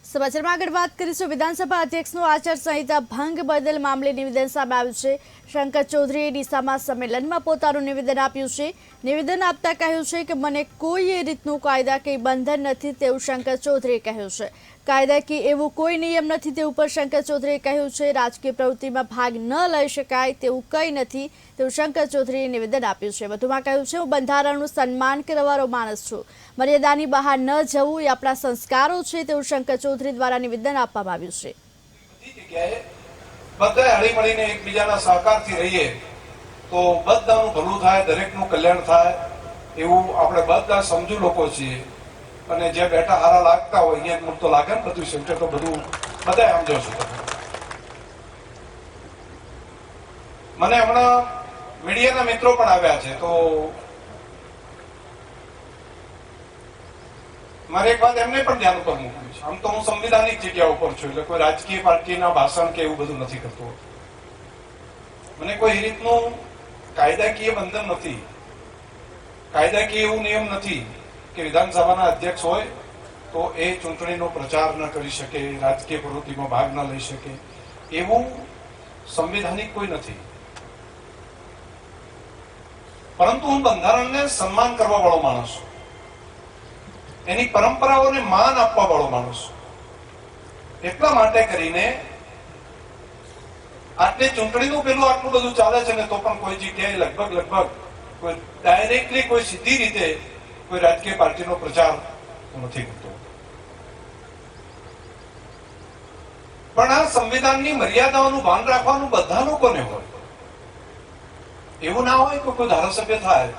સમાચારમાં આગળ વાત કરીશું। વિધાનસભા અધ્યક્ષનું આચારસંહિતા ભંગ બદલ મામલે નિવેદન સામે આવ્યું છે। શંકર ચૌધરીએ ડીસામાં સંમેલનમાં પોતાનું નિવેદન આપ્યું છે। નિવેદન આપતા કહ્યું છે કે મને કોઈ એ રીતનું કાયદાકીય બંધન નથી તેવું શંકર ચૌધરીએ કહ્યું છે। કાયદાકીય એવું કોઈ નિયમ નથી તેવું પણ શંકર ચૌધરીએ કહ્યું છે। રાજકીય પ્રવૃત્તિમાં ભાગ ન લઈ શકાય તેવું કંઈ નથી તેવું શંકર ચૌધરીએ નિવેદન આપ્યું છે। વધુમાં કહ્યું છે હું બંધારણનું સન્માન કરવાવાળો માણસ છું, મર્યાદાની બહાર ન જવું એ આપણા સંસ્કારો છે તેવું શંકર ચૌધરી દ્વારા નિવેદન આપવામાં આવ્યું છે। બધા હળીમળીને એકબીજાના સહકારથી રહીએ તો બધાનું ભલું થાય, દરેકનું કલ્યાણ થાય એવું આપણે બધા સમજુ લોકો છીએ। અને જે બેઠા હારા લાગતા હોય અહીંયા મૂળ તો લાગે ને બધું સેન્ટર તો બધું બધા સમજો છો। મને હમણાં મીડિયાના મિત્રો પણ આવ્યા છે તો મારે એક વાત એમને પણ ધ્યાન ઉપર મૂકવી છે। આમ તો હું સંવિધાનિક જગ્યા ઉપર છું, એટલે કોઈ રાજકીય પાર્ટીના ભાષણ કે એવું બધું નથી કરતો। મને કોઈ રીતનું કાયદાકીય બંધન નથી, કાયદાકીય એવું નિયમ નથી કે વિધાનસભાના અધ્યક્ષ હોય તો એ ચૂંટણીનો પ્રચાર ન કરી શકે, રાજકીય પ્રવૃત્તિમાં ભાગ ન લઈ શકે, એવું સંવિધાનિક કોઈ નથી। પરંતુ હું બંધારણને સન્માન કરવા વાળો માણસ છું, એની પરંપરાઓને માન આપવા વાળો માણસ છું। એટલા માટે કરીને આટલી ચૂંટણીનું પેલું આટલું બધું ચાલે છે ને તો પણ કોઈ જગ્યાએ લગભગ કોઈ ડાયરેક્ટલી કોઈ સીધી રીતે કોઈ રાજકીય પાર્ટીનો પ્રચાર નથી કરતો। પણ આ સંવિધાનની મર્યાદાઓનું ભાન રાખવાનું બધા લોકોને હોય। એવું ના હોય કે કોઈ ધારાસભ્ય થાય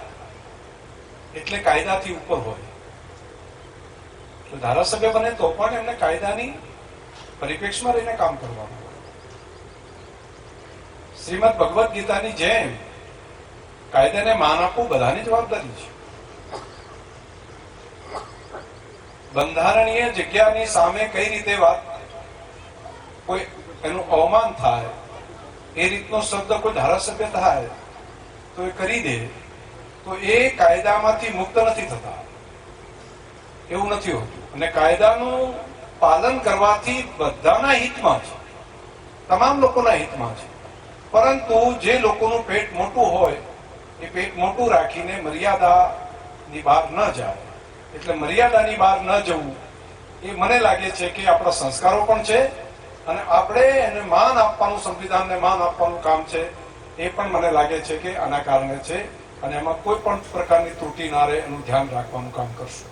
એટલે કાયદાથી ઉપર હોય। ધારાસભ્ય બને તો પણ એમને કાયદાની પરિપ્રેક્ષમાં રહીને કામ કરવાનું હોય। શ્રીમદ ભગવદ ગીતાની જેમ કાયદાને માન આપવું બધાની જવાબદારી છે। બંધારણીય જગ્યાની સામે કઈ રીતે વાત, કોઈ એનું અવમાન થાય એ રીતનો શબ્દ કોઈ ધારાસભ્ય થાય તો એ કરી દે તો એ કાયદામાંથી મુક્ત નથી થતા, એવું નથી હોતું। અને કાયદાનું પાલન કરવાથી બધાના હિતમાં છે, તમામ લોકોના હિતમાં છે। પરંતુ જે લોકોનું પેટ મોટું હોય એ પેટ મોટું રાખીને મર્યાદાની બહાર ન જાય, એટલે મર્યાદાની બહાર ન જવું એ મને લાગે છે કે આપણા સંસ્કારો પણ છે અને આપણે એને માન આપવાનું, સંવિધાનને માન આપવાનું કામ છે એ પણ મને લાગે છે કે આના કારણે છે। અને એમાં કોઈ પણ પ્રકારની ત્રુટિ ના રહે એનું ધ્યાન રાખવાનું કામ કરશું।